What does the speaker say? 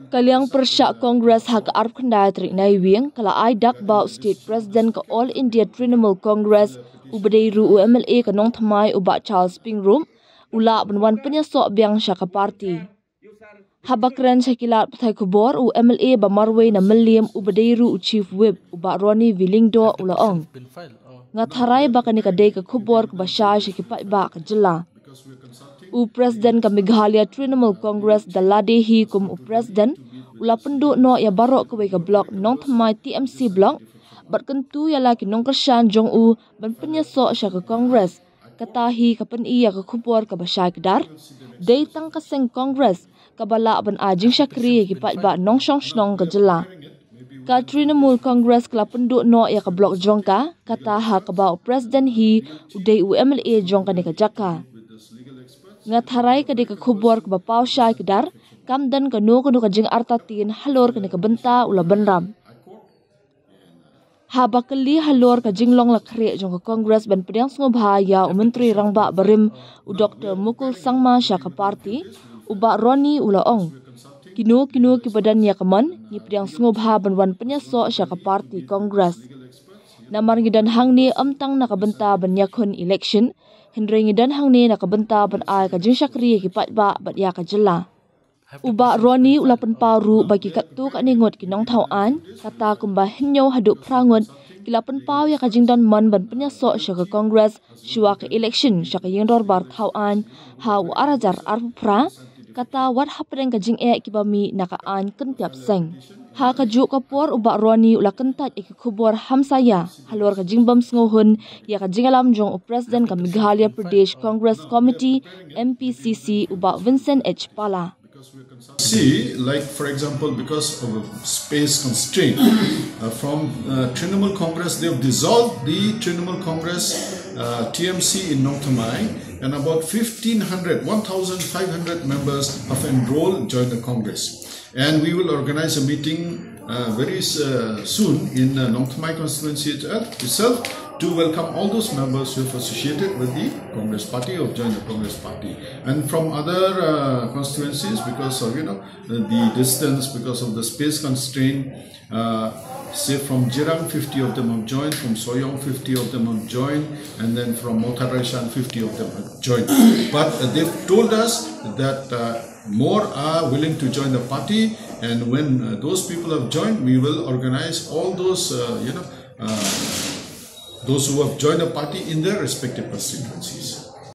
Kaliang persyak Kongres hak arp kendai trik naiwing kala ai dak bau state president ke All India Trinamool Congress ubadeiru UMLA ke nong thamai ubak Charles Pingroom ula benwan penyesok biang syaka parti. Habakran syakilat patai kubor UMLA bamarwe na meliam ubadeiru chief whip ubak Ronnie Willingdo ulaong. Ngatharai bakani kadai ke kubor ke basyai syakipat bak ke jela. Presiden ke Meghalaya Trinamool Congress daladehi kum Presiden ula penduk no ya barok ke blok nong thamai TMC blok berkentu ya laki nong kersan jong ban penyesok syaka Kongres katahi kapen iya ke kubor ke basyai kedar day tang keseng Kongres kabala ban ajing syakri ki pat ba nong syong snong ke jela. Ka Trinamool Congress kala penduk no ya ke blok jongka kata ha ke ba Presiden hi udai UMLA jongka ni ke jaka. Ngatharai ke deka kubor ke bapau syai kedar kamdan ke nu kajing artatin halor ke benta ula benram. Habakali halor ke jinglong lakrek jong ke Kongres ban pediang sungobha ya Menteri Rangba Barim Dr. Mukul Sangma syaka parti ubak Ronnie ulaong. Kinu ki badan ya keman ni pediang sungobha ban wan penyesok syaka parti Kongres. Namar ngidan hang ni amtang nakabenta ban yakun election Hendri ngidan hang ni nakabenta ban ai ka jing syakri ki pat ba bat ya ka jela. Ubak Ronnie ulapan paru bagi katu ka ningot kinong tauan kata kumba henyo haduk prangot kilapan pau ya ka jing dan man ban penyesok syaka Kongres syua ke election syaka yingdor bar tauan ha u arajar arpra kata wat hapren ka jing ki bami nakaan kentiap seng. Ha kajuk kapor ubak Ronnie ula kentat iki kubor hamsaya halor ka jingbam sngohun ya ka jingalam jong Presiden ka Meghalaya Pradesh Congress Committee MPCC ubak Vincent H. Pala. See, like for example, because of a space constraint from Trinamool Congress, they have dissolved the Trinamool Congress TMC in Nong Thamai, and about 1,500 members have enrolled join the Congress. And we will organize a meeting very soon in Nong Thamai constituency itself to welcome all those members who have associated with the Congress Party or joined the Congress Party. And from other constituencies, because of the distance, because of the space constraint, say from Jirang 50 of them have joined, from Soyong 50 of them have joined, and then from Motharaishan 50 of them have joined. But they've told us that more are willing to join the party, and when those people have joined, we will organize all those those who have joined the party in their respective constituencies.